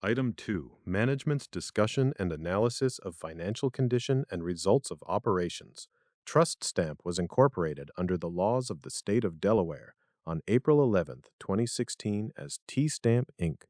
Item 2. Management's discussion and analysis of financial condition and results of operations. Trust stamp was incorporated under the laws of the state of Delaware on April 11, 2016 as T-Stamp Inc.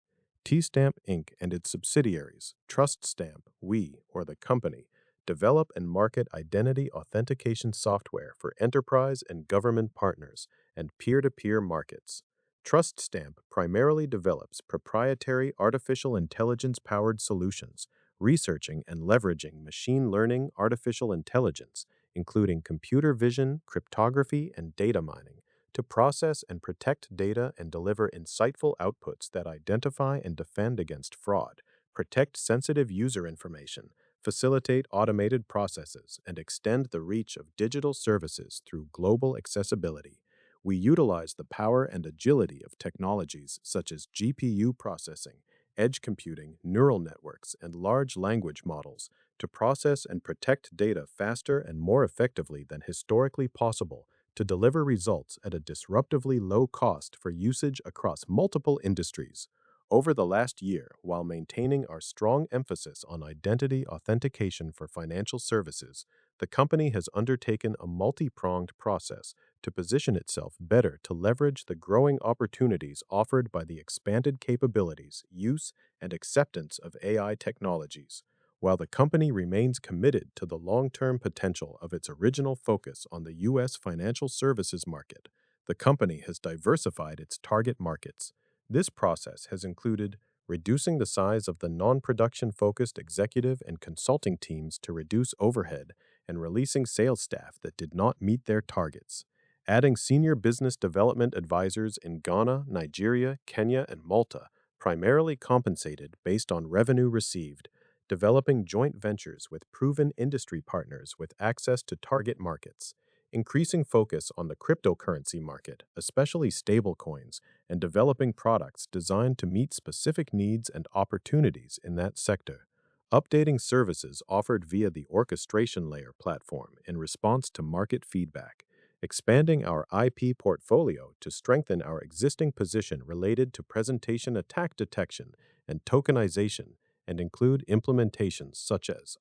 T-Stamp Inc. and its subsidiaries, Trust Stamp, We, or the company, develop and market identity authentication software for enterprise and government partners and peer-to-peer markets. Trust Stamp primarily develops proprietary artificial intelligence-powered solutions, researching and leveraging machine learning artificial intelligence, including computer vision, cryptography, and data mining, to process and protect data and deliver insightful outputs that identify and defend against fraud, protect sensitive user information, facilitate automated processes, and extend the reach of digital services through global accessibility. We utilize the power and agility of technologies such as GPU processing, edge computing, neural networks, and large language models to process and protect data faster and more effectively than historically possible to deliver results at a disruptively low cost for usage across multiple industries. Over the last year, while maintaining our strong emphasis on identity authentication for financial services, the company has undertaken a multi-pronged process to position itself better to leverage the growing opportunities offered by the expanded capabilities, use, and acceptance of AI technologies. While the company remains committed to the long-term potential of its original focus on the U.S. financial services market, the company has diversified its target markets. This process has included reducing the size of the non-production focused executive and consulting teams to reduce overhead and releasing sales staff that did not meet their targets, adding senior business development advisors in Ghana, Nigeria, Kenya, and Malta, primarily compensated based on revenue received, developing joint ventures with proven industry partners with access to target markets, increasing focus on the cryptocurrency market, especially stablecoins, and developing products designed to meet specific needs and opportunities in that sector, updating services offered via the orchestration layer platform in response to market feedback, expanding our IP portfolio to strengthen our existing position related to presentation attack detection and tokenization and include implementations such as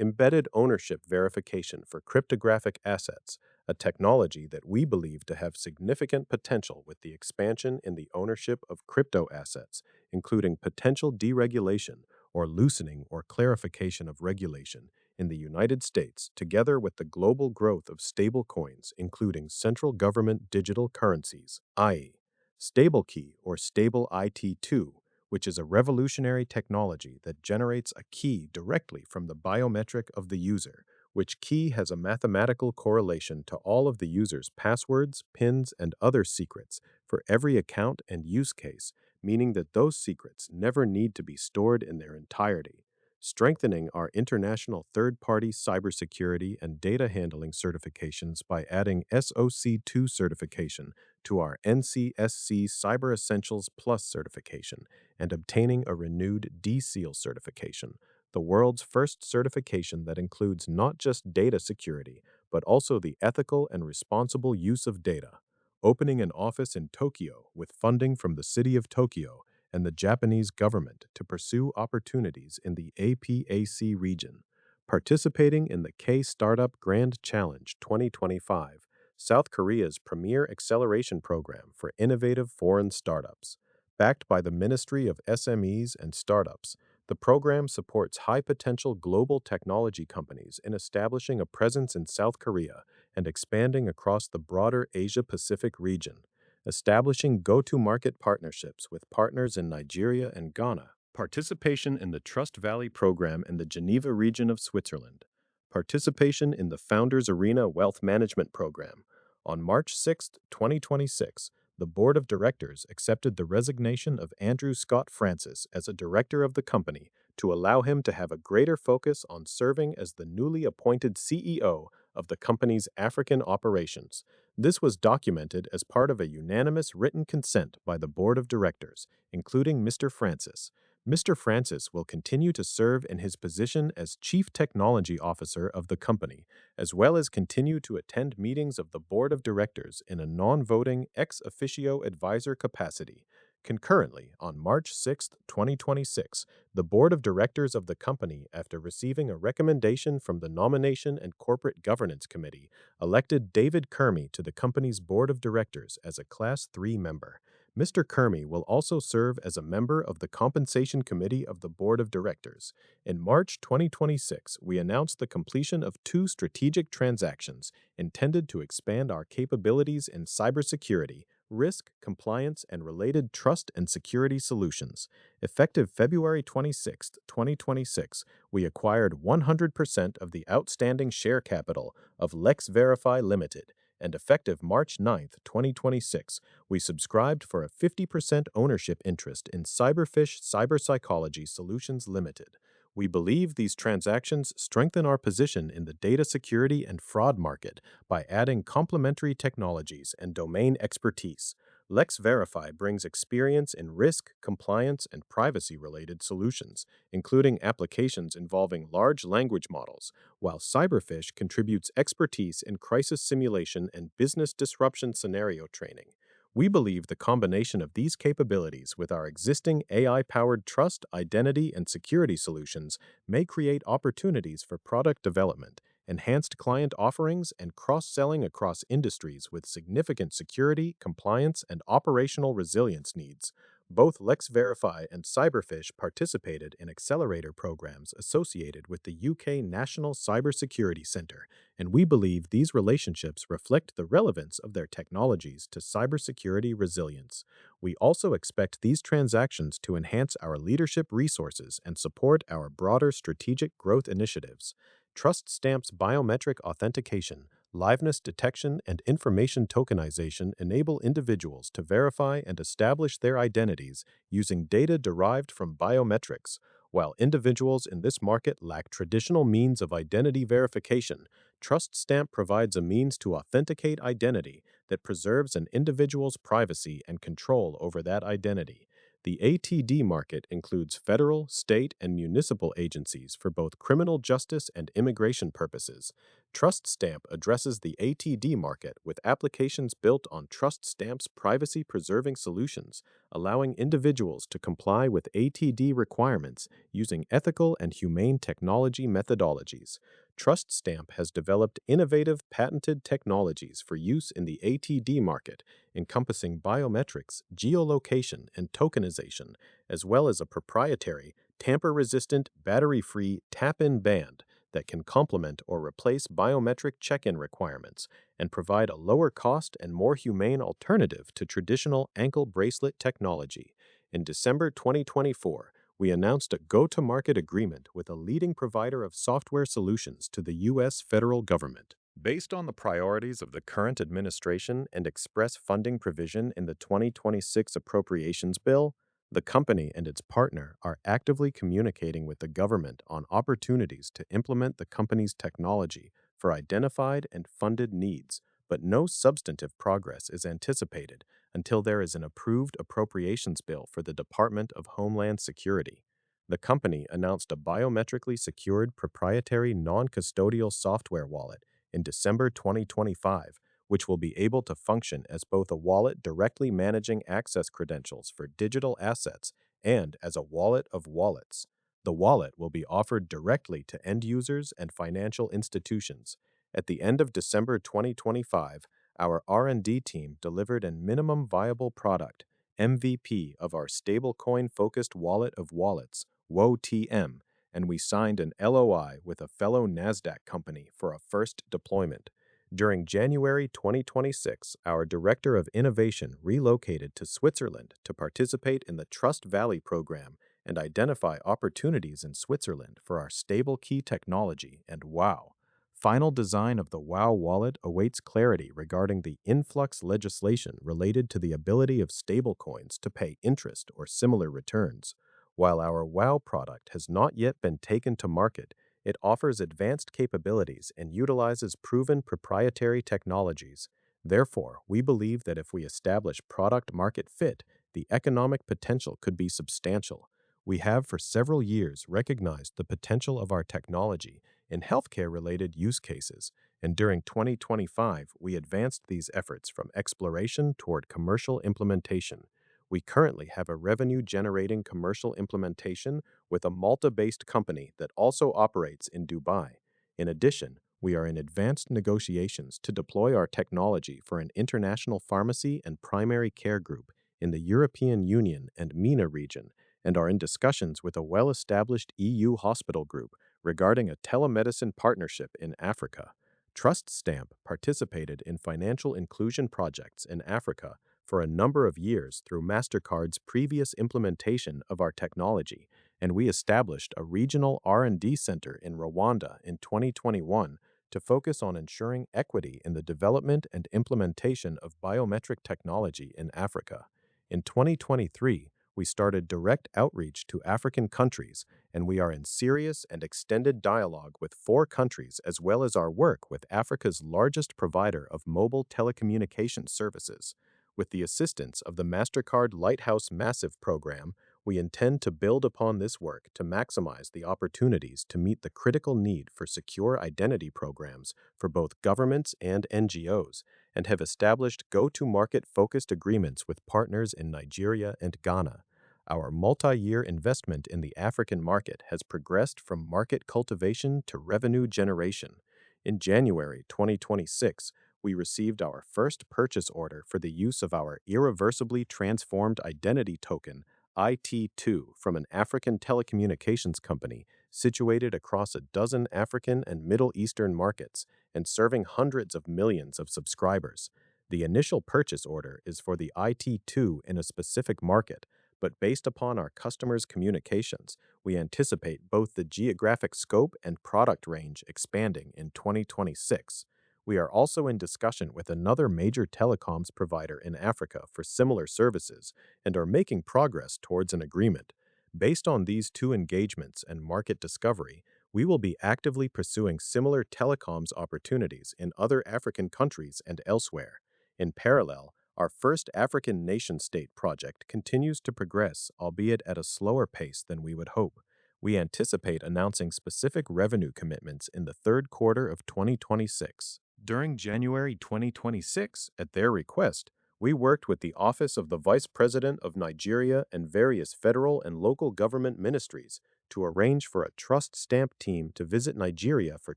embedded ownership verification for cryptographic assets, a technology that we believe to have significant potential with the expansion in the ownership of crypto assets, including potential deregulation or loosening or clarification of regulation in the United States, together with the global growth of stable coins, including central government digital currencies, i.e., StableKey or Stable IT2, which is a revolutionary technology that generates a key directly from the biometric of the user, which key has a mathematical correlation to all of the user's passwords, PINs, and other secrets for every account and use case, meaning that those secrets never need to be stored in their entirety, strengthening our international third-party cybersecurity and data handling certifications by adding SOC 2 certification to our NCSC Cyber Essentials Plus certification and obtaining a renewed DSEAL certification, the world's first certification that includes not just data security, but also the ethical and responsible use of data, opening an office in Tokyo with funding from the city of Tokyo and the Japanese government to pursue opportunities in the APAC region, participating in the K-Startup Grand Challenge 2025, South Korea's premier acceleration program for innovative foreign startups. Backed by the Ministry of SMEs and Startups, the program supports high-potential global technology companies in establishing a presence in South Korea and expanding across the broader Asia-Pacific region, establishing go-to-market partnerships with partners in Nigeria and Ghana, participation in the Trust Valley program in the Geneva region of Switzerland, participation in the Founders Arena Wealth Management program. On March 6, 2026, the Board of Directors accepted the resignation of Andrew Scott Francis as a director of the company to allow him to have a greater focus on serving as the newly appointed CEO of the company's African operations. This was documented as part of a unanimous written consent by the Board of Directors, including Mr. Francis. Mr. Francis will continue to serve in his position as Chief Technology Officer of the company, as well as continue to attend meetings of the Board of Directors in a non-voting ex officio advisor capacity, Concurrently, on March 6, 2026, the board of directors of the company, after receiving a recommendation from the Nomination and Corporate Governance Committee, elected David Kermey to the company's board of directors as a Class 3 member. Mr. Kermey will also serve as a member of the Compensation Committee of the Board of Directors. In March 2026, we announced the completion of two strategic transactions intended to expand our capabilities in cybersecurity, risk, compliance, and related trust and security solutions. Effective February 26, 2026, we acquired 100% of the outstanding share capital of LexVerify Limited, and effective March 9, 2026, we subscribed for a 50% ownership interest in Cyberfish Cyberpsychology Solutions Limited. We believe these transactions strengthen our position in the data security and fraud market by adding complementary technologies and domain expertise. LexVerify brings experience in risk, compliance, and privacy-related solutions, including applications involving large language models, while Cyberfish contributes expertise in crisis simulation and business disruption scenario training. We believe the combination of these capabilities with our existing AI-powered trust, identity, and security solutions may create opportunities for product development, enhanced client offerings, and cross-selling across industries with significant security, compliance, and operational resilience needs. Both LexVerify and Cyberfish participated in accelerator programs associated with the UK National Cybersecurity Centre, and we believe these relationships reflect the relevance of their technologies to cybersecurity resilience. We also expect these transactions to enhance our leadership resources and support our broader strategic growth initiatives. Trust Stamp's biometric authentication, liveness detection, and information tokenization enable individuals to verify and establish their identities using data derived from biometrics. While individuals in this market lack traditional means of identity verification, Trust Stamp provides a means to authenticate identity that preserves an individual's privacy and control over that identity. The ATD market includes federal, state, and municipal agencies for both criminal justice and immigration purposes. Trust Stamp addresses the ATD market with applications built on Trust Stamp's privacy-preserving solutions, allowing individuals to comply with ATD requirements using ethical and humane technology methodologies. Trust Stamp has developed innovative patented technologies for use in the ATD market, encompassing biometrics, geolocation, and tokenization, as well as a proprietary, tamper-resistant, battery-free tap-in band that can complement or replace biometric check-in requirements and provide a lower cost and more humane alternative to traditional ankle bracelet technology. In December 2024, we announced a go-to-market agreement with a leading provider of software solutions to the U.S. federal government. Based on the priorities of the current administration and express funding provision in the 2026 Appropriations Bill, the company and its partner are actively communicating with the government on opportunities to implement the company's technology for identified and funded needs, but no substantive progress is anticipated until there is an approved appropriations bill for the Department of Homeland Security. The company announced a biometrically secured proprietary non-custodial software wallet in December 2025, which will be able to function as both a wallet directly managing access credentials for digital assets and as a wallet of wallets. The wallet will be offered directly to end users and financial institutions. At the end of December 2025, our R&D team delivered a minimum viable product, MVP, of our stablecoin-focused wallet of wallets, WOTM, and we signed an LOI with a fellow NASDAQ company for a first deployment. During January 2026, our Director of Innovation relocated to Switzerland to participate in the Trust Valley program and identify opportunities in Switzerland for our stable key technology and WOW. Final design of the WOW wallet awaits clarity regarding the influx legislation related to the ability of stablecoins to pay interest or similar returns. While our WOW product has not yet been taken to market, it offers advanced capabilities and utilizes proven proprietary technologies. Therefore, we believe that if we establish product-market fit, the economic potential could be substantial. We have for several years recognized the potential of our technology in healthcare-related use cases, and during 2025, we advanced these efforts from exploration toward commercial implementation. We currently have a revenue-generating commercial implementation with a Malta-based company that also operates in Dubai. In addition, we are in advanced negotiations to deploy our technology for an international pharmacy and primary care group in the European Union and MENA region, and are in discussions with a well-established EU hospital group regarding a telemedicine partnership in Africa. Trust Stamp participated in financial inclusion projects in Africa for a number of years through MasterCard's previous implementation of our technology, and we established a regional R&D center in Rwanda in 2021 to focus on ensuring equity in the development and implementation of biometric technology in Africa. In 2023, we started direct outreach to African countries, and we are in serious and extended dialogue with 4 countries, as well as our work with Africa's largest provider of mobile telecommunications services. With the assistance of the MasterCard Lighthouse Massive program, we intend to build upon this work to maximize the opportunities to meet the critical need for secure identity programs for both governments and NGOs, and have established go-to-market focused agreements with partners in Nigeria and Ghana. Our multi-year investment in the African market has progressed from market cultivation to revenue generation. In January 2026, we received our first purchase order for the use of our irreversibly transformed identity token, IT2, from an African telecommunications company situated across a dozen African and Middle Eastern markets and serving hundreds of millions of subscribers. The initial purchase order is for the IT2 in a specific market, but based upon our customers' communications, we anticipate both the geographic scope and product range expanding in 2026. We are also in discussion with another major telecoms provider in Africa for similar services and are making progress towards an agreement. Based on these 2 engagements and market discovery, we will be actively pursuing similar telecoms opportunities in other African countries and elsewhere. In parallel, our first African nation-state project continues to progress, albeit at a slower pace than we would hope. We anticipate announcing specific revenue commitments in the third quarter of 2026. During January 2026, at their request, we worked with the Office of the Vice President of Nigeria and various federal and local government ministries to arrange for a Trust Stamp team to visit Nigeria for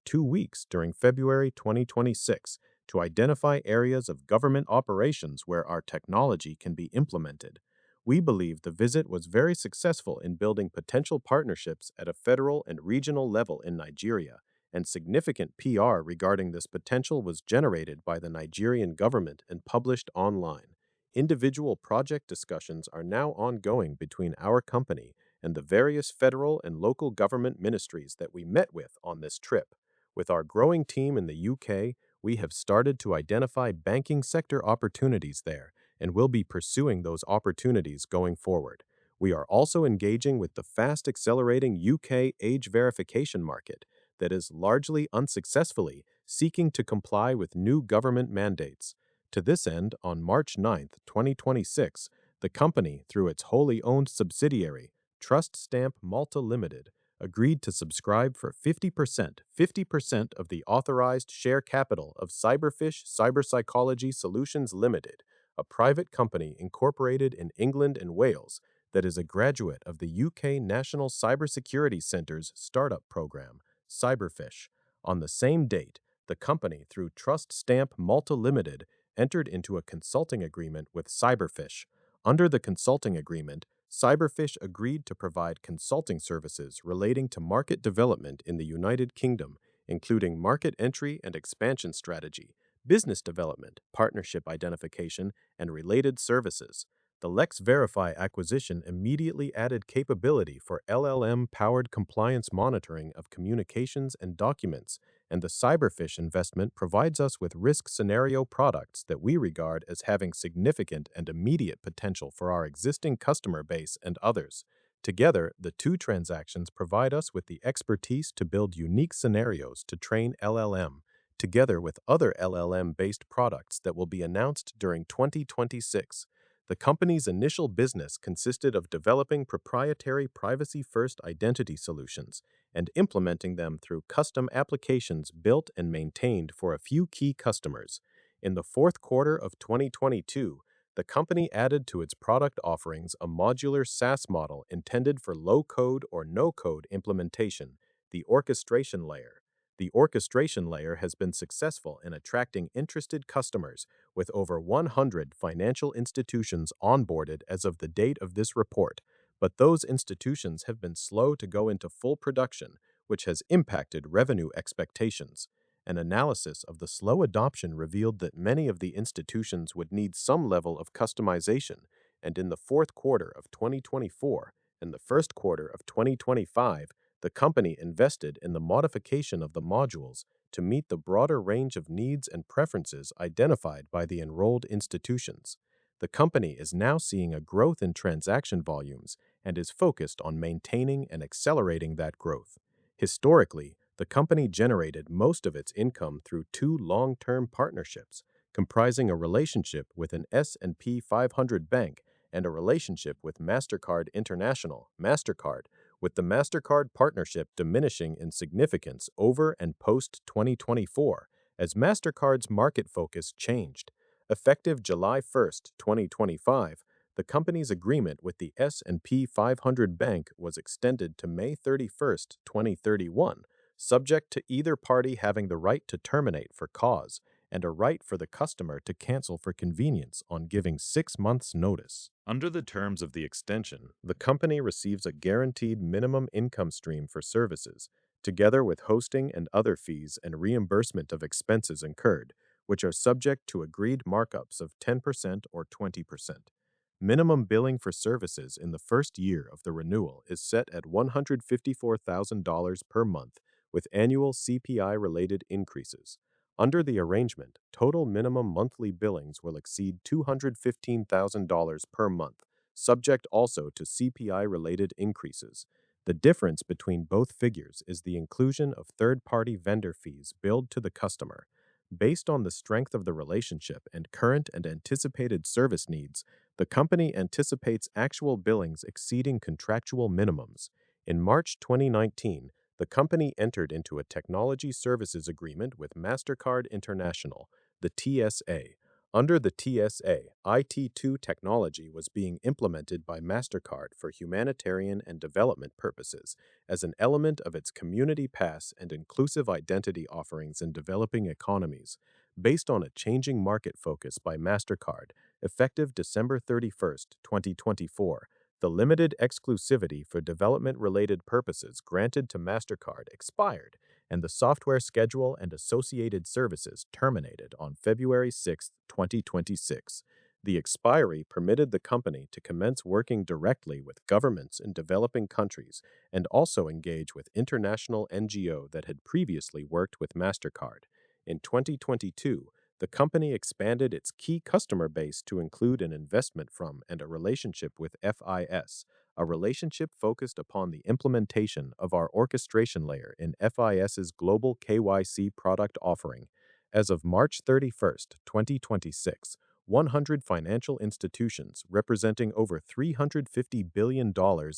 2 weeks during February 2026 to identify areas of government operations where our technology can be implemented. We believe the visit was very successful in building potential partnerships at a federal and regional level in Nigeria, and significant PR regarding this potential was generated by the Nigerian government and published online. Individual project discussions are now ongoing between our company and the various federal and local government ministries that we met with on this trip. With our growing team in the UK, we have started to identify banking sector opportunities there and will be pursuing those opportunities going forward. We are also engaging with the fast-accelerating UK age verification market that is largely unsuccessfully seeking to comply with new government mandates. To this end, on March 9, 2026, the company, through its wholly owned subsidiary, Trust Stamp Malta Limited, agreed to subscribe for 50% of the authorized share capital of Cyberfish Cyberpsychology Solutions Limited, a private company incorporated in England and Wales that is a graduate of the UK National Cybersecurity Centre's startup program, Cyberfish. On the same date, the company, through Trust Stamp Malta Limited, entered into a consulting agreement with Cyberfish. Under the consulting agreement, Cyberfish agreed to provide consulting services relating to market development in the United Kingdom, including market entry and expansion strategy, business development, partnership identification, and related services. The Lex Verify acquisition immediately added capability for LLM-powered compliance monitoring of communications and documents, and the Cyberfish investment provides us with risk scenario products that we regard as having significant and immediate potential for our existing customer base and others. Together, the 2 transactions provide us with the expertise to build unique scenarios to train LLM, together with other LLM-based products that will be announced during 2026. The company's initial business consisted of developing proprietary privacy-first identity solutions and implementing them through custom applications built and maintained for a few key customers. In the fourth quarter of 2022, the company added to its product offerings a modular SaaS model intended for low-code or no-code implementation, the orchestration layer. The orchestration layer has been successful in attracting interested customers, with over 100 financial institutions onboarded as of the date of this report, but those institutions have been slow to go into full production, which has impacted revenue expectations. An analysis of the slow adoption revealed that many of the institutions would need some level of customization, and in the fourth quarter of 2024 and the first quarter of 2025, the company invested in the modification of the modules to meet the broader range of needs and preferences identified by the enrolled institutions. The company is now seeing a growth in transaction volumes and is focused on maintaining and accelerating that growth. Historically, the company generated most of its income through two long-term partnerships, comprising a relationship with an S&P 500 bank and a relationship with MasterCard International, MasterCard, with the MasterCard partnership diminishing in significance over and post-2024 as MasterCard's market focus changed. Effective July 1, 2025, the company's agreement with the S&P 500 bank was extended to May 31, 2031, subject to either party having the right to terminate for cause and a right for the customer to cancel for convenience on giving 6 months' notice. Under the terms of the extension, the company receives a guaranteed minimum income stream for services, together with hosting and other fees and reimbursement of expenses incurred, which are subject to agreed markups of 10% or 20%. Minimum billing for services in the first year of the renewal is set at $154,000 per month, with annual CPI-related increases. Under the arrangement, total minimum monthly billings will exceed $215,000 per month, subject also to CPI-related increases. The difference between both figures is the inclusion of third-party vendor fees billed to the customer. Based on the strength of the relationship and current and anticipated service needs, the company anticipates actual billings exceeding contractual minimums. In March 2019, the company entered into a technology services agreement with MasterCard International, the TSA. Under the TSA, IT2 technology was being implemented by MasterCard for humanitarian and development purposes as an element of its Community Pass and inclusive identity offerings in developing economies. Based on a changing market focus by MasterCard, effective December 31, 2024, the limited exclusivity for development-related purposes granted to MasterCard expired, and the software schedule and associated services terminated on February 6, 2026. The expiry permitted the company to commence working directly with governments in developing countries and also engage with international NGO that had previously worked with MasterCard. In 2022, the company expanded its key customer base to include an investment from and a relationship with FIS, a relationship focused upon the implementation of our orchestration layer in FIS's global KYC product offering. As of March 31, 2026, 100 financial institutions representing over $350 billion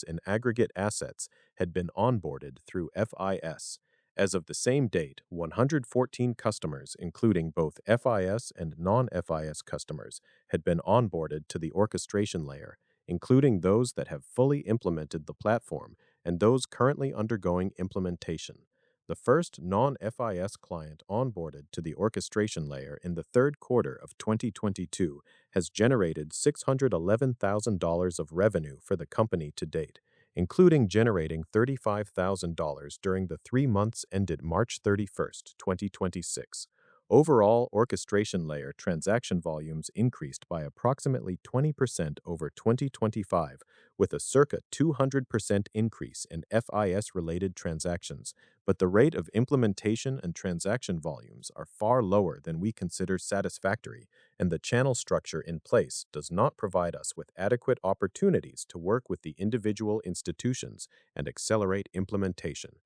in aggregate assets had been onboarded through FIS. As of the same date, 114 customers, including both FIS and non-FIS customers, had been onboarded to the orchestration layer, including those that have fully implemented the platform and those currently undergoing implementation. The first non-FIS client onboarded to the orchestration layer in the third quarter of 2022 has generated $611,000 of revenue for the company to date, including generating $35,000 during the 3 months ended March 31, 2026. Overall, orchestration layer transaction volumes increased by approximately 20% over 2025, with a circa 200% increase in FIS-related transactions, but the rate of implementation and transaction volumes are far lower than we consider satisfactory, and the channel structure in place does not provide us with adequate opportunities to work with the individual institutions and accelerate implementation.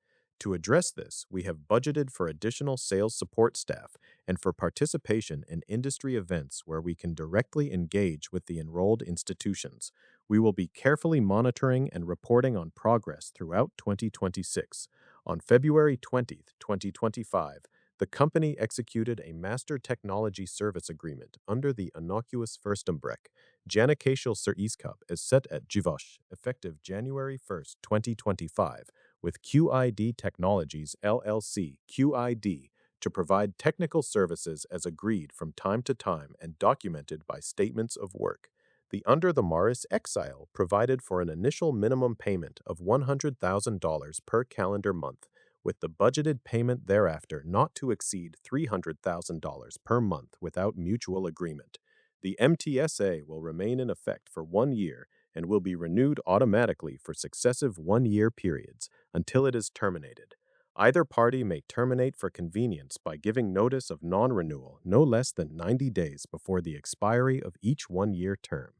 To address this, we have budgeted for additional sales support staff and for participation in industry events where we can directly engage with the enrolled institutions. We will be carefully monitoring and reporting on progress throughout 2026. On February 20, 2025, the company executed a master technology service agreement under the innocuous Fürstenbreck. Janakashal Sir Cup is set at Jivosh, effective January 1, 2025, with QID Technologies LLC QID to provide technical services as agreed from time to time and documented by statements of work. The Under the Maris Exile provided for an initial minimum payment of $100,000 per calendar month, with the budgeted payment thereafter not to exceed $300,000 per month without mutual agreement. The MTSA will remain in effect for 1 year and will be renewed automatically for successive 1 year periods until it is terminated. Either party may terminate for convenience by giving notice of non-renewal no less than 90 days before the expiry of each 1 year term.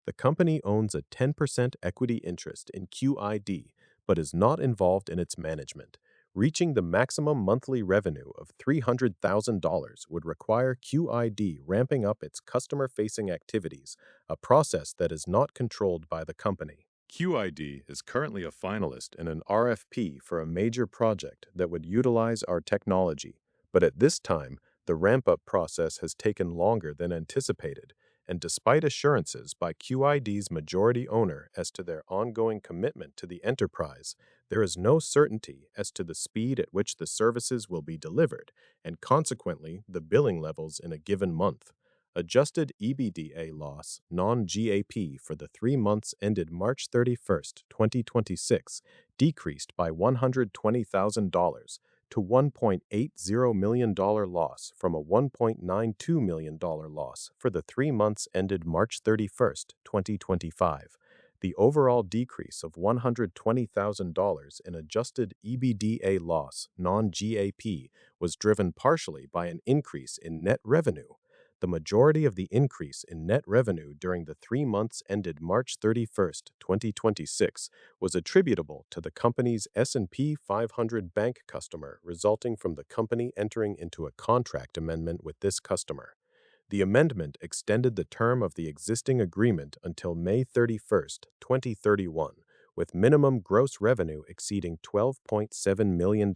The company owns a 10% equity interest in QID, but is not involved in its management. Reaching the maximum monthly revenue of $300,000 would require QID ramping up its customer-facing activities, a process that is not controlled by the company. QID is currently a finalist in an RFP for a major project that would utilize our technology, but at this time, the ramp-up process has taken longer than anticipated, and despite assurances by QID's majority owner as to their ongoing commitment to the enterprise, there is no certainty as to the speed at which the services will be delivered, and consequently the billing levels in a given month. Adjusted EBITDA loss, non-GAAP, for the 3 months ended March 31, 2026, decreased by $120,000 to $1.80 million loss from a $1.92 million loss for the 3 months ended March 31, 2025. The overall decrease of $120,000 in adjusted EBITDA loss, non-GAAP, was driven partially by an increase in net revenue. The majority of the increase in net revenue during the 3 months ended March 31, 2026, was attributable to the company's S&P 500 bank customer, resulting from the company entering into a contract amendment with this customer. The amendment extended the term of the existing agreement until May 31, 2031, with minimum gross revenue exceeding $12.7 million.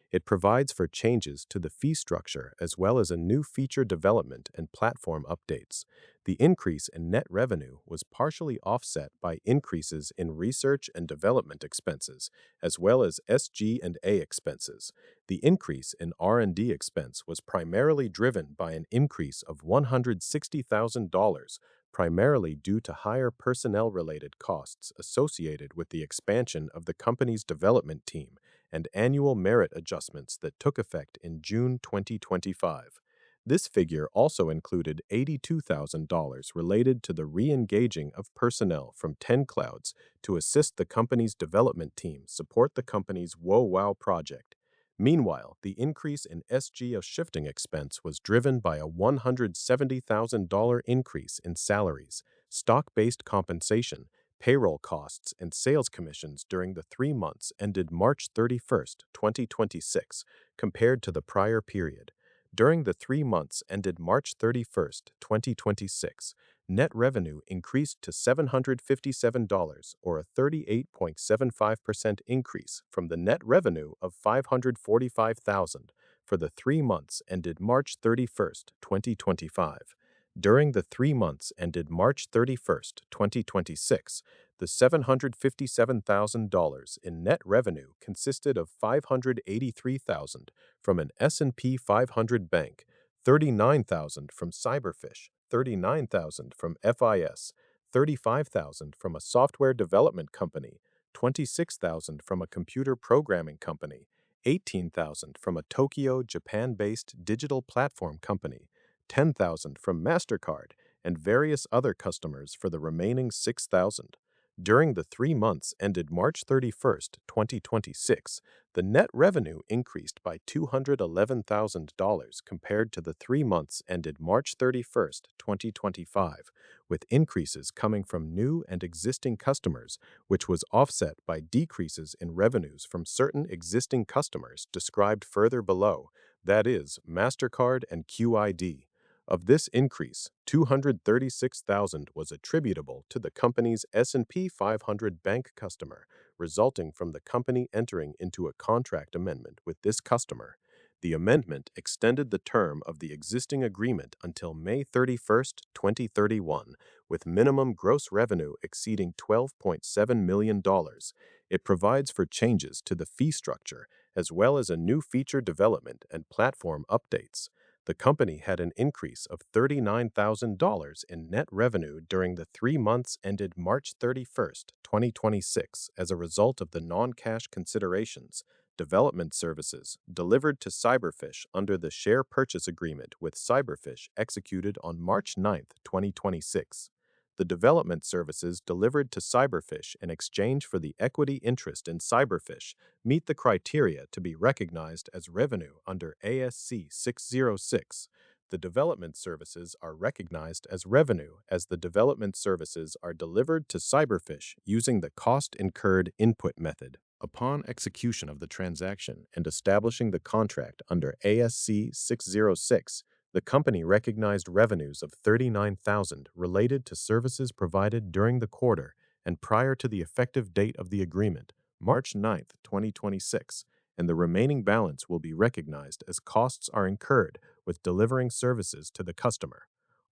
It provides for changes to the fee structure as well as a new feature development and platform updates. The increase in net revenue was partially offset by increases in research and development expenses, as well as SG&A expenses. The increase in R&D expense was primarily driven by an increase of $160,000, primarily due to higher personnel-related costs associated with the expansion of the company's development team and annual merit adjustments that took effect in June 2025. This figure also included $82,000 related to the re-engaging of personnel from 10 Clouds to assist the company's development team support the company's WoWow project. Meanwhile, the increase in SG shifting expense was driven by a $170,000 increase in salaries, stock-based compensation, payroll costs, and sales commissions during the 3 months ended March 31, 2026, compared to the prior period. During the 3 months ended March 31, 2026, net revenue increased to $757, or a 38.75% increase from the net revenue of $545,000 for the 3 months ended March 31, 2025. During the 3 months ended March 31, 2026, the $757,000 in net revenue consisted of $583,000 from an S&P 500 bank, $39,000 from Cyberfish, $39,000 from FIS, $35,000 from a software development company, $26,000 from a computer programming company, $18,000 from a Tokyo, Japan-based digital platform company, $10,000 from MasterCard, and various other customers for the remaining $6,000. During the 3 months ended March 31, 2026, the net revenue increased by $211,000 compared to the 3 months ended March 31, 2025, with increases coming from new and existing customers, which was offset by decreases in revenues from certain existing customers described further below, that is, MasterCard and QID. Of this increase, $236,000 was attributable to the company's S&P 500 bank customer, resulting from the company entering into a contract amendment with this customer. The amendment extended the term of the existing agreement until May 31st, 2031, with minimum gross revenue exceeding $12.7 million. It provides for changes to the fee structure, as well as a new feature development and platform updates. The company had an increase of $39,000 in net revenue during the 3 months ended March 31st, 2026, as a result of the non-cash considerations, development services delivered to Cyberfish under the share purchase agreement with Cyberfish executed on March 9th, 2026. The development services delivered to Cyberfish in exchange for the equity interest in Cyberfish meet the criteria to be recognized as revenue under ASC 606. The development services are recognized as revenue as the development services are delivered to Cyberfish using the cost incurred input method. Upon execution of the transaction and establishing the contract under ASC 606, the company recognized revenues of $39,000 related to services provided during the quarter and prior to the effective date of the agreement, March 9th, 2026, and the remaining balance will be recognized as costs are incurred with delivering services to the customer.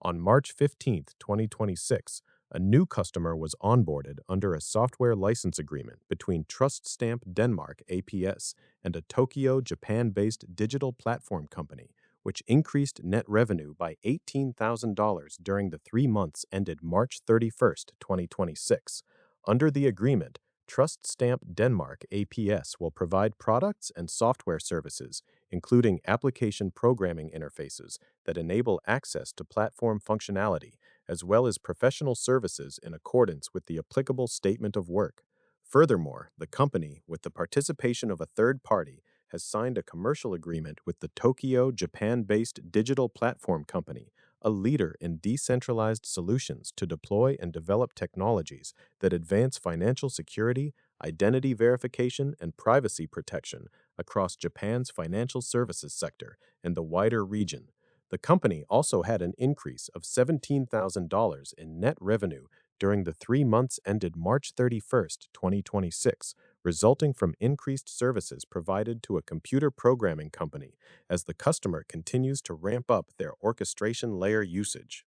On March 15th, 2026, a new customer was onboarded under a software license agreement between Trust Stamp Denmark APS and a Tokyo, Japan-based digital platform company, which increased net revenue by $18,000 during the 3 months ended March 31st, 2026. Under the agreement, Trust Stamp Denmark APS will provide products and software services, including application programming interfaces that enable access to platform functionality, as well as professional services in accordance with the applicable statement of work. Furthermore, the company, with the participation of a third party, has signed a commercial agreement with the Tokyo, Japan-based digital platform company, a leader in decentralized solutions to deploy and develop technologies that advance financial security, identity verification, and privacy protection across Japan's financial services sector and the wider region. The company also had an increase of $17,000 in net revenue during the 3 months ended March 31st, 2026, resulting from increased services provided to a computer programming company as the customer continues to ramp up their orchestration layer usage.